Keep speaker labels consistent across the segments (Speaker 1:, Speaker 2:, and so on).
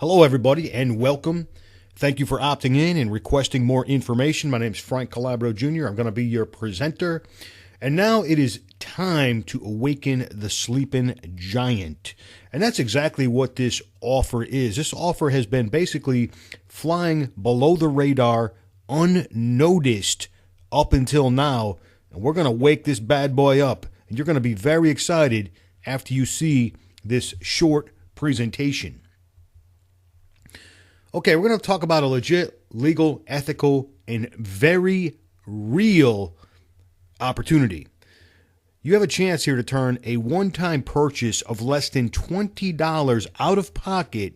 Speaker 1: Hello, everybody, and welcome. Thank you for opting in and requesting more information. My name is Frank Calabro Jr. I'm going to be your presenter. And now it is time to awaken the sleeping giant. And that's exactly what this offer is. This offer has been basically flying below the radar, unnoticed up until now. And we're going to wake this bad boy up. And you're going to be very excited after you see this short presentation. Okay, we're going to talk about a legit, legal, ethical, and very real opportunity. You have a chance here to turn a one-time purchase of less than $20 out of pocket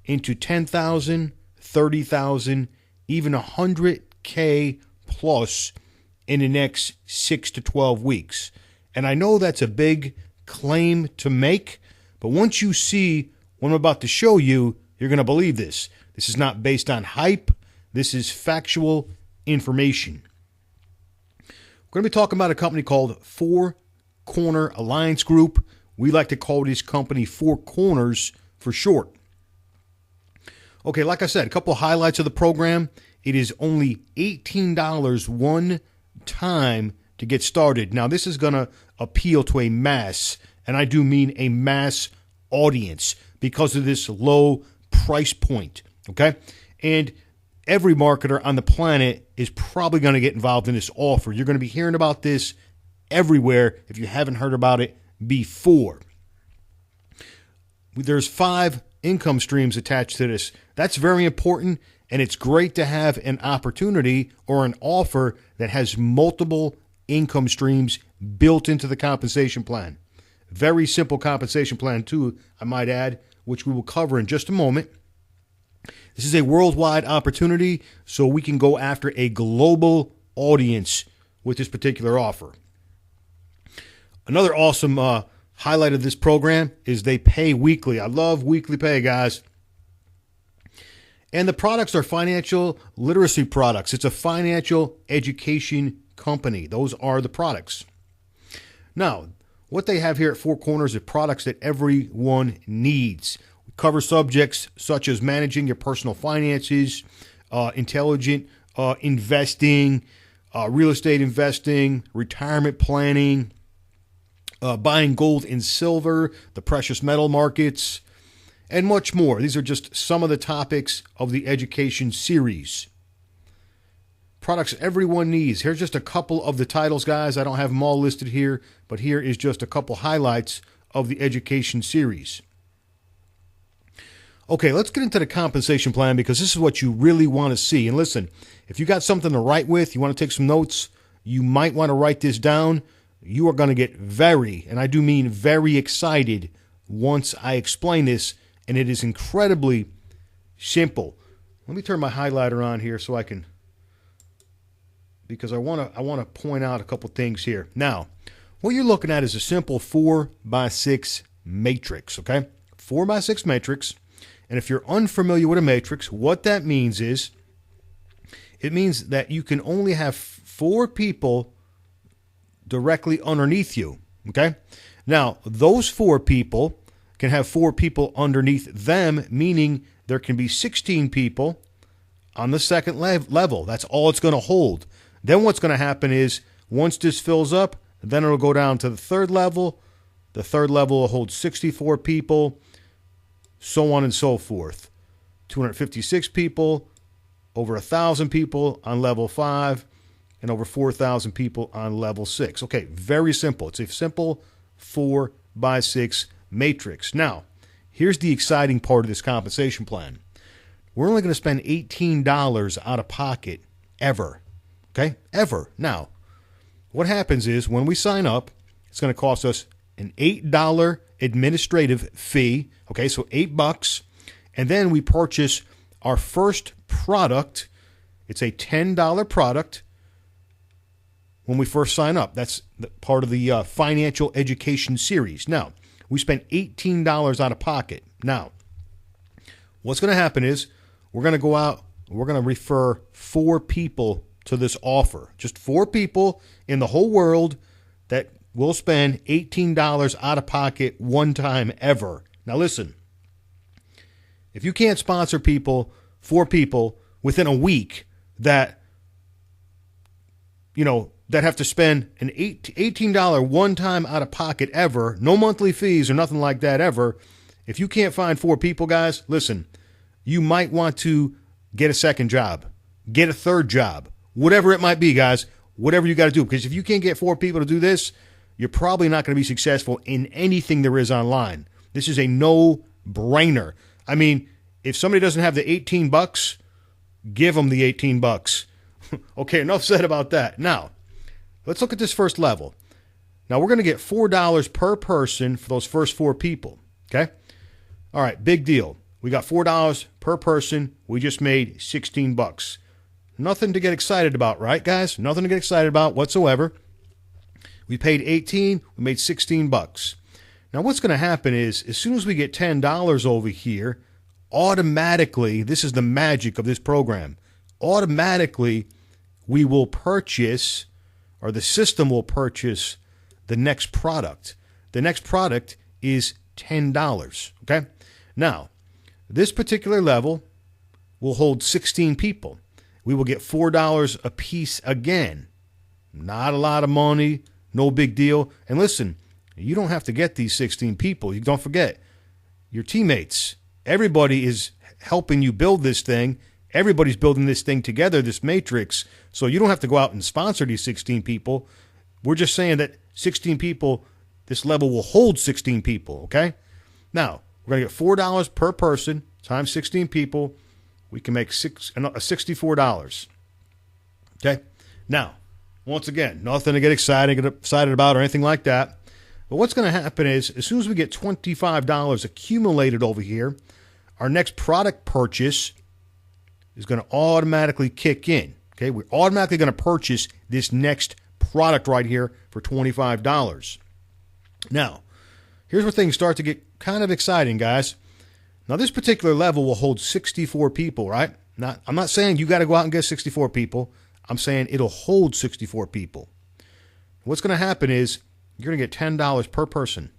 Speaker 1: into $10,000, $30,000, even $100K plus in the next 6 to 12 weeks. And I know that's a big claim to make, but once you see what I'm about to show you, you're going to believe this. This is not based on hype. This is factual information. We're going to be talking about a company called Four Corner Alliance Group. We like to call this company Four Corners for short. Okay, like I said, a couple of highlights of the program. It is only $18 one time to get started. Now, this is going to appeal to a mass, and I do mean a mass audience because of this low price point. Okay, and every marketer on the planet is probably going to get involved in this offer. You're going to be hearing about this everywhere if you haven't heard about it before. There's 5 income streams attached to this. That's very important, and it's great to have an opportunity or an offer that has multiple income streams built into the compensation plan. Very simple compensation plan, too, I might add, which we will cover in just a moment. This is a worldwide opportunity, so we can go after a global audience with this particular offer. Another awesome highlight of this program is they pay weekly. I love weekly pay, guys. And the products are financial literacy products. It's a financial education company. Those are the products. Now, what they have here at Four Corners are products that everyone needs. Cover subjects such as managing your personal finances, intelligent investing, real estate investing, retirement planning, buying gold and silver, the precious metal markets, and much more. These are just some of the topics of the education series. Products everyone needs. Here's just a couple of the titles, guys. I don't have them all listed here, but here is just a couple highlights of the education series. Okay, let's get into the compensation plan because this is what you really want to see. And listen, if you got something to write with, you want to take some notes, you might want to write this down. You are going to get very, and I do mean very excited once I explain this, and it is incredibly simple. Let me turn my highlighter on here so I can, because I want to point out a couple things here. Now, what you're looking at is a simple 4x6 matrix, okay? 4x6 matrix. And if you're unfamiliar with a matrix, what that means is it means that you can only have 4 people directly underneath you, okay? Now, those 4 people can have 4 people underneath them, meaning there can be 16 people on the second level. That's all it's going to hold. Then what's going to happen is once this fills up, then it'll go down to the third level. The third level will hold 64 people. So on and so forth. 256 people, over 1,000 people on level 5, and over 4,000 people on level 6. Okay, very simple. It's a simple 4x6 matrix. Now, here's the exciting part of this compensation plan. We're only going to spend $18 out of pocket ever. Okay, ever. Now, what happens is when we sign up, it's going to cost us an $8 administrative fee. Okay, so $8, and then we purchase our first product. It's a $10 product when we first sign up. That's part of the financial education series. Now, we spent $18 out of pocket. Now, what's going to happen is we're going to go out, we're going to refer 4 people to this offer. Just 4 people in the whole world that will spend $18 out of pocket one time ever. Now listen, If you can't sponsor people, 4 people within a week that, that have to spend an $18 one-time out-of-pocket ever, no monthly fees or nothing like that ever, if you can't find 4 people, guys, listen, you might want to get a second job, get a third job, whatever it might be, guys, whatever you got to do. Because if you can't get 4 people to do this, you're probably not going to be successful in anything there is online. This is a no-brainer. I mean, if somebody doesn't have the $18, give them the $18. Okay, enough said about that. Now, let's look at this first level. Now, we're going to get $4 per person for those first 4 people, okay? All right, big deal. We got $4 per person. We just made $16. Nothing to get excited about, right, guys? Nothing to get excited about whatsoever. We paid $18. We made $16. Now, what's going to happen is, as soon as we get $10 over here, automatically, this is the magic of this program, automatically we will purchase, or the system will purchase, the next product. The next product is $10, okay? Now, this particular level will hold 16 people. We will get $4 a piece again. Not a lot of money, no big deal. And listen, you don't have to get these 16 people. You don't forget, your teammates, everybody is helping you build this thing. Everybody's building this thing together, this matrix. So you don't have to go out and sponsor these 16 people. We're just saying that 16 people, this level will hold 16 people, okay? Now, we're going to get $4 per person times 16 people. We can make $64. Okay? Now, once again, nothing to get excited about or anything like that. But what's going to happen is, as soon as we get $25 accumulated over here, our next product purchase is going to automatically kick in. Okay? We're automatically going to purchase this next product right here for $25. Now, here's where things start to get kind of exciting, guys. Now, this particular level will hold 64 people, right? I'm not saying you got to go out and get 64 people. I'm saying it'll hold 64 people. What's going to happen is you're going to get $10 per person.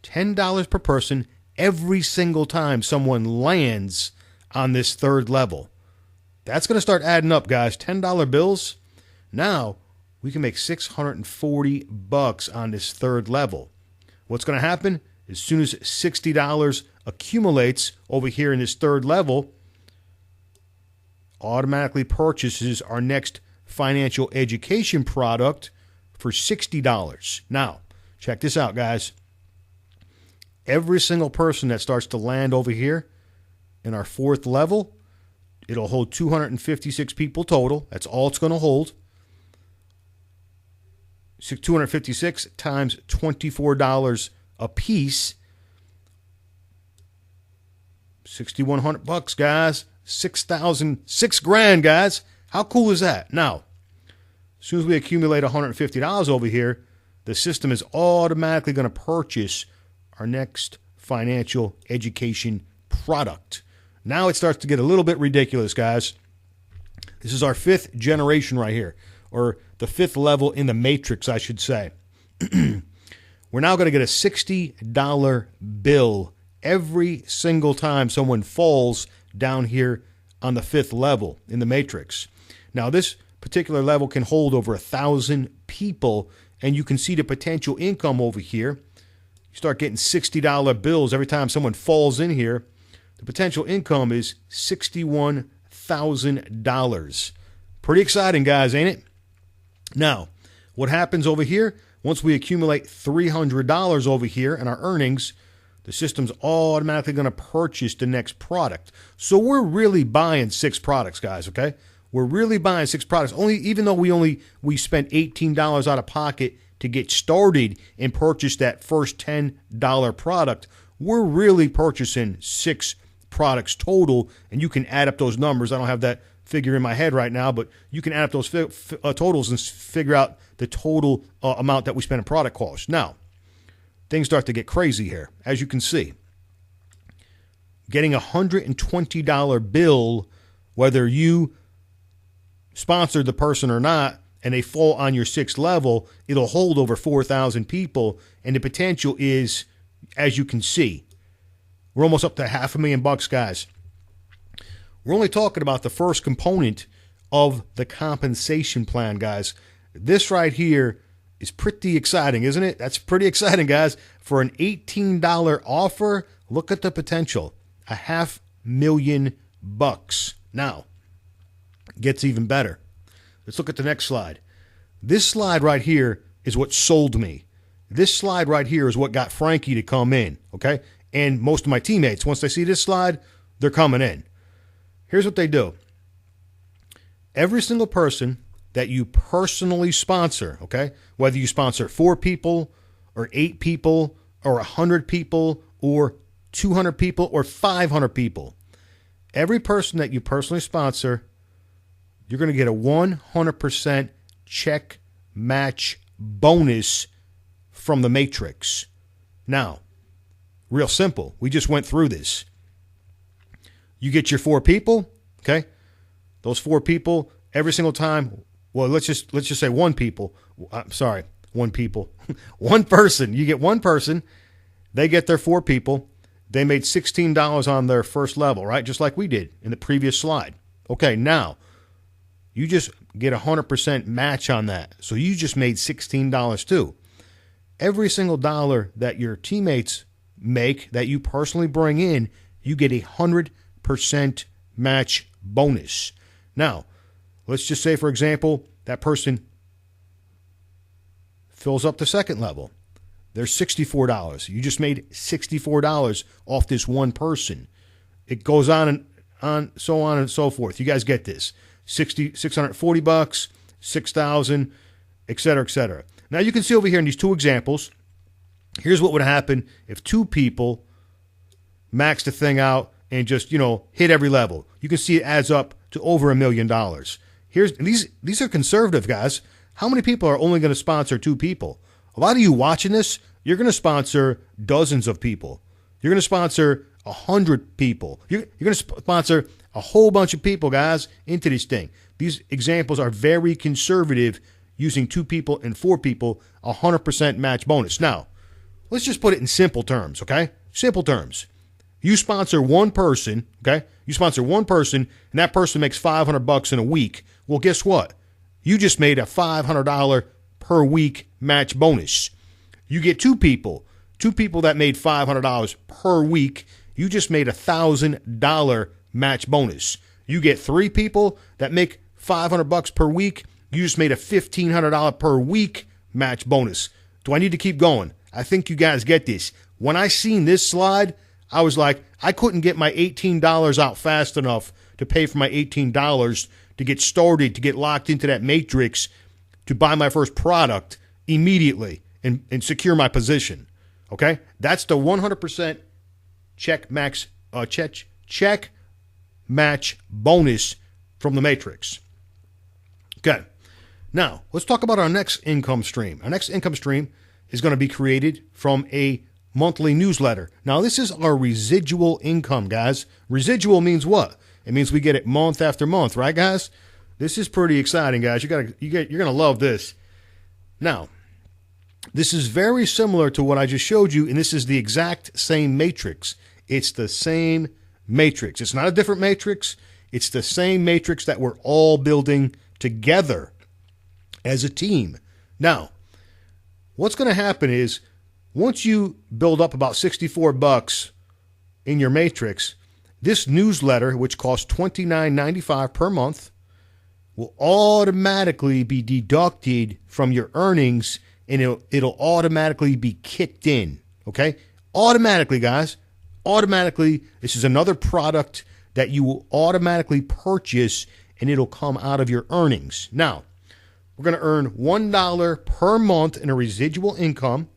Speaker 1: $10 per person every single time someone lands on this third level. That's going to start adding up, guys. $10 bills. Now, we can make $640 on this third level. What's going to happen? As soon as $60 accumulates over here in this third level, automatically purchases our next financial education product for $60. Now, check this out, guys. Every single person that starts to land over here in our fourth level, it'll hold 256 people total. That's all it's going to hold. 256 times $24 a piece. $6,100, guys. $6,000, guys. How cool is that? Now, as soon as we accumulate $150 over here, the system is automatically going to purchase our next financial education product. Now it starts to get a little bit ridiculous, guys. This is our 5th generation right here, or the 5th level in the matrix, I should say. We're now going to get a $60 bill every single time someone falls down here on the 5th level in the matrix. Now, this particular level can hold over 1,000 people, and you can see the potential income over here. You start getting $60 bills every time someone falls in here. The potential income is $61,000. Pretty exciting, guys, ain't it? Now, what happens over here? Once we accumulate $300 over here in our earnings, the system's automatically going to purchase the next product. So we're really buying 6 products, guys, okay? We're really buying 6 products. Even though we spent $18 out of pocket to get started and purchase that first $10 product, we're really purchasing 6 products total, and you can add up those numbers. I don't have that figure in my head right now, but you can add up those totals and figure out the total amount that we spent in product cost. Now, things start to get crazy here, as you can see. Getting a $120 bill, whether you sponsored the person or not, and they fall on your 6th level, it'll hold over 4,000 people, and the potential is, as you can see, We're almost up to $500,000, guys. We're only talking about the first component of the compensation plan, guys. This right here is pretty exciting, isn't it? That's pretty exciting, guys. For an $18 offer, look at the potential. $500,000. Now, it gets even better. Let's look at the next slide. This slide right here is what sold me. This slide right here is what got Frankie to come in, okay? And most of my teammates, once they see this slide, they're coming in. Here's what they do. Every single person that you personally sponsor, okay, whether you sponsor 4 people or 8 people or 100 people or 200 people or 500 people, every person that you personally sponsor, you're going to get a 100% check match bonus from the Matrix. Now, real simple. We just went through this. You get your 4 people, okay? Those 4 people, every single time, well, let's just say 1 people. I'm sorry, 1 people. 1 person. You get 1 person. They get their 4 people. They made $16 on their first level, right? Just like we did in the previous slide. Okay, now, you just get 100% match on that. So you just made $16 too. Every single dollar that your teammates make that you personally bring in, you get 100% match bonus. Now, let's just say, for example, that person fills up the second level. There's $64. You just made $64 off this 1 person. It goes on and so forth. You guys get this. $640, $6,000, et cetera, et cetera. Now you can see over here in these 2 examples, here's what would happen if 2 people max the thing out and just, hit every level. You can see it adds up to over $1 million. These are conservative, guys. How many people are only going to sponsor 2 people? A lot of you watching this, you're going to sponsor dozens of people. You're going to sponsor 100 people. You're going to sponsor a whole bunch of people, guys, into this thing. These examples are very conservative, using 2 people and 4 people, 100% match bonus. Now, let's just put it in simple terms, okay? Simple terms. You sponsor 1 person, okay? You sponsor 1 person, and that person makes $500 in a week. Well, guess what? You just made a $500 per week match bonus. You get 2 people that made $500 per week. You just made $1,000 match bonus. You get 3 people that make $500 per week. You just made a $1,500 per week match bonus. Do I need to keep going? I think you guys get this. When I seen this slide, I was like, I couldn't get my $18 out fast enough to pay for my $18 to get started, to get locked into that matrix, to buy my first product immediately and secure my position. Okay? That's the 100% check match bonus from the Matrix. Okay. Now, let's talk about our next income stream. Our next income stream is going to be created from a monthly newsletter. Now, this is our residual income, guys. Residual means what? It means we get it month after month, right, guys? This is pretty exciting, guys. You're going to love this. Now, this is very similar to what I just showed you, and this is the exact same matrix. It's the same matrix. It's not a different matrix. It's the same matrix that we're all building together as a team. Now, what's going to happen is once you build up about $64 in your matrix, this newsletter, which costs $29.95 per month, will automatically be deducted from your earnings, and it'll automatically be kicked in, okay? Automatically, guys. Automatically. This is another product that you will automatically purchase, and it'll come out of your earnings. Now, we're going to earn $1 per month in a residual income,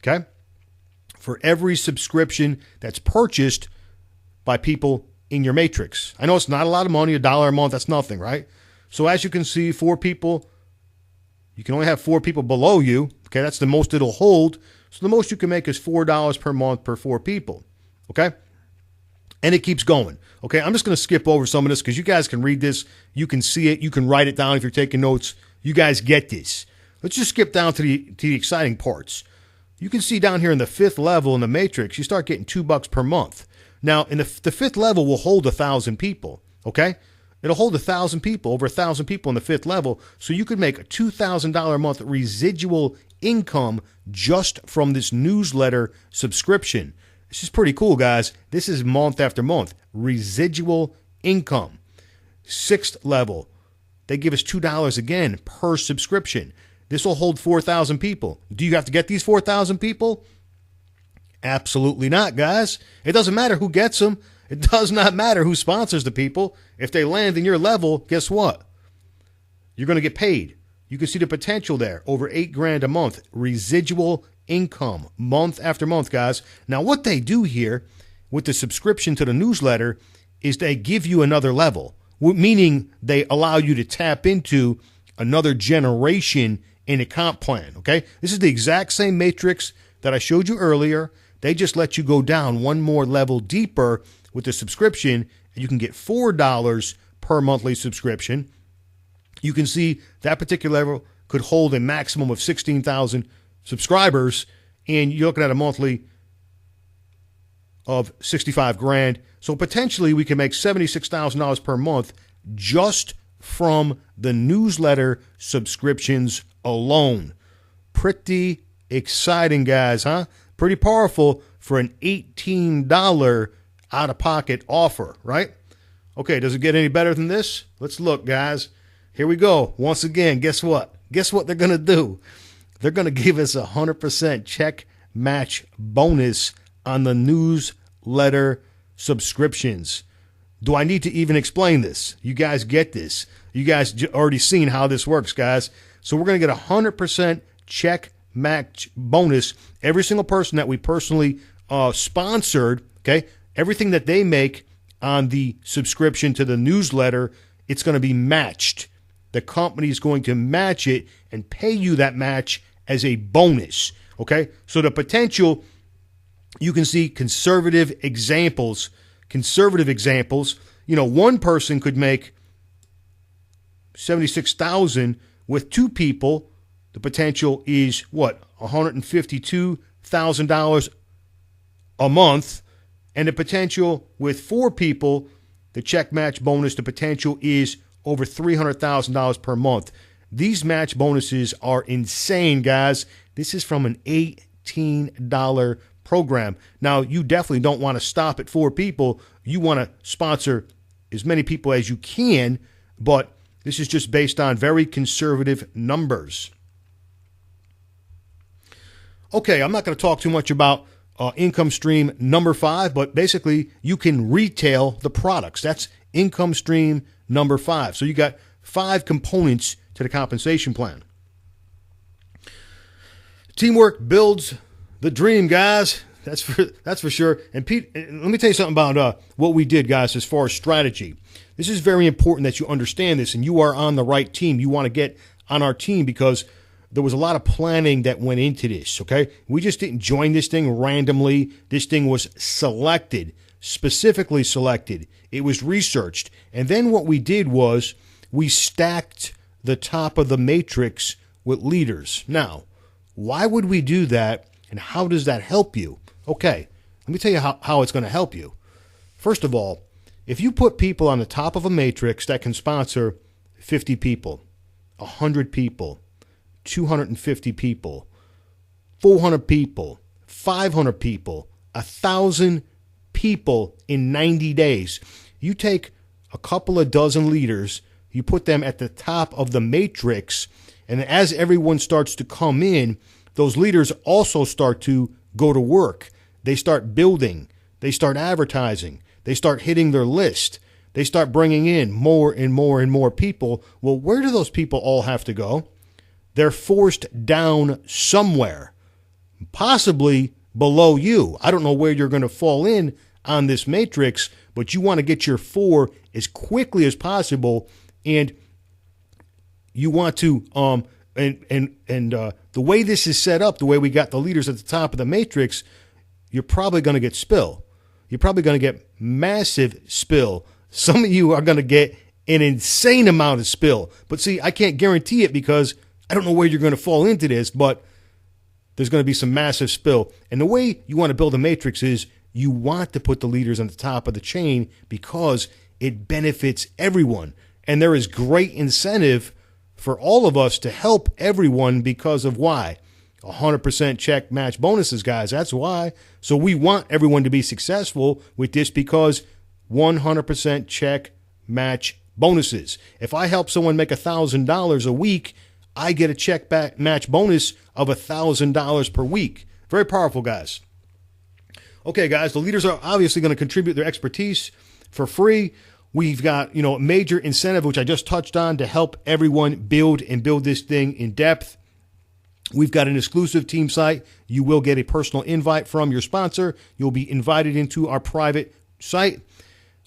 Speaker 1: okay, for every subscription that's purchased by people in your matrix. I know it's not a lot of money, $1 a month, that's nothing, right? So as you can see, 4 people, you can only have 4 people below you, okay? That's the most it'll hold. So the most you can make is $4 per month per 4 people, okay? And it keeps going, okay? I'm just going to skip over some of this because you guys can read this. You can see it. You can write it down if you're taking notes. You guys get this. Let's just skip down to the exciting parts. You can see down here in the 5th level in the matrix, you start getting $2 per month. Now, in the fifth level will hold 1,000 people, okay? It'll hold 1,000 people, over 1,000 people in the fifth level, so you could make a $2,000 a month residual income just from this newsletter subscription. This is pretty cool, guys. This is month after month. Residual income. Sixth level, they give us $2 again per subscription. This will hold 4,000 people. Do you have to get these 4,000 people? Absolutely not, guys. It doesn't matter who gets them. It does not matter who sponsors the people. If they land in your level, guess what? You're going to get paid. You can see the potential there. Over $8,000 a month. Residual income month after month, guys. Now, what they do here with the subscription to the newsletter is they give you another level, meaning they allow you to tap into another generation in a comp plan, okay? This is the exact same matrix that I showed you earlier. They just let you go down one more level deeper with the subscription, and you can get $4 per monthly subscription. You can see that particular level could hold a maximum of 16,000 subscribers, and you're looking at a monthly of $65,000. So potentially we can make $76,000 per month just from the newsletter subscriptions alone. Pretty exciting, guys, huh? Pretty powerful for an $18 out-of-pocket offer, right? Okay, does it get any better than this? Let's look, guys. Here we go. Once again, guess what? Guess what they're going to do? They're going to give us a 100% check match bonus on the newsletter subscriptions. Do I need to even explain this? You guys get this. You guys already seen how this works, guys. So we're going to get a 100% check match bonus. Every single person that we personally sponsored, okay, everything that they make on the subscription to the newsletter, it's going to be matched. The company is going to match it and pay you that match as a bonus, okay? So the potential, you can see conservative examples. You know, one person could make $76,000 with two people. The potential is what? $152,000 a month. And the potential with four people, the check match bonus, the potential is over $300,000 per month. These match bonuses are insane, guys. This is from an $18 program. Now, you definitely don't want to stop at four people. You want to sponsor as many people as you can, but this is just based on very conservative numbers. Okay, I'm not going to talk too much about income stream number 5, but basically you can retail the products. That's income stream number 5. So you got 5 components to the compensation plan. Teamwork builds the dream, guys. That's for sure. And Pete, let me tell you something about what we did, guys, as far as strategy. This is very important that you understand this, and you are on the right team. You want to get on our team because there was a lot of planning that went into this, okay? We just didn't join this thing randomly. This thing was selected, specifically selected. It was researched. And then what we did was we stacked the top of the matrix with leaders. Now, why would we do that, and how does that help you? Okay, let me tell you how it's going to help you. First of all, if you put people on the top of a matrix that can sponsor 50 people, 100 people, 250 people, 400 people, 500 people, 1,000 people in 90 days. You take a couple of dozen leaders, you put them at the top of the matrix, and as everyone starts to come in, those leaders also start to go to work. They start building. They start advertising. They start hitting their list. They start bringing in more and more and more people. Well, where do those people all have to go? They're forced down somewhere, possibly below you. I don't know where you're going to fall in on this matrix, but you want to get your 4 as quickly as possible, and you want to the way this is set up, the way we got the leaders at the top of the matrix, you're probably going to get spill. You're probably going to get massive spill. Some of you are going to get an insane amount of spill. But see, I can't guarantee it because I don't know where you're going to fall into this, but there's going to be some massive spill. And the way you want to build a matrix is you want to put the leaders on the top of the chain because it benefits everyone. And there is great incentive for all of us to help everyone because of why? 100% check match bonuses, guys. That's why. So we want everyone to be successful with this because 100% check match bonuses. If I help someone make $1,000 a week, I get a check back match bonus of $1,000 per week. Very powerful, guys. Okay, guys, the leaders are obviously going to contribute their expertise for free. We've got, a major incentive, which I just touched on, to help everyone build this thing in depth. We've got an exclusive team site. You will get a personal invite from your sponsor. You'll be invited into our private site.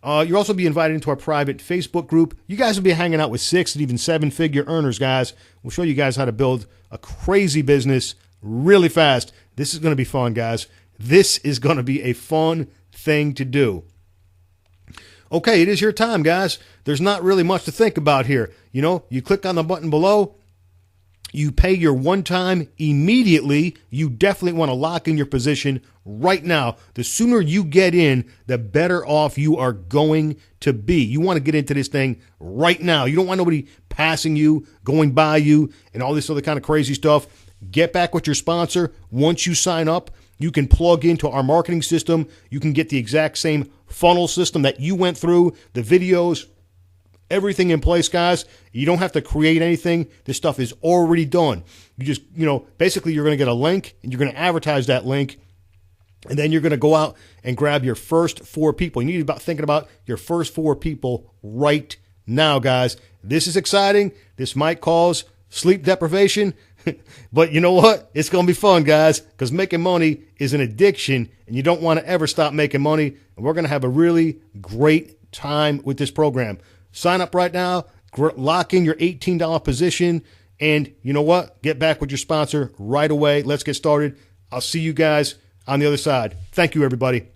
Speaker 1: You'll also be invited into our private Facebook group. You guys will be hanging out with 6 and even 7-figure earners, guys. We'll show you guys how to build a crazy business really fast. This is going to be fun, guys. This is going to be a fun thing to do. Okay, it is your time, guys. There's not really much to think about here. You click on the button below. You pay your one time immediately. You definitely want to lock in your position right now. The sooner you get in, the better off you are going to be. You want to get into this thing right now. You don't want nobody passing you, going by you, and all this other kind of crazy stuff. Get back with your sponsor. Once you sign up, you can plug into our marketing system. You can get the exact same funnel system that you went through, the videos, everything in place, guys. You don't have to create anything. This stuff is already done. You just, basically you're going to get a link and you're going to advertise that link. And then you're going to go out and grab your first 4 people. You need to be thinking about your first 4 people right now, guys. This is exciting. This might cause sleep deprivation. But you know what? It's going to be fun, guys, because making money is an addiction, and you don't want to ever stop making money. And we're going to have a really great time with this program. Sign up right now, lock in your $18 position, and you know what? Get back with your sponsor right away. Let's get started. I'll see you guys on the other side. Thank you, everybody.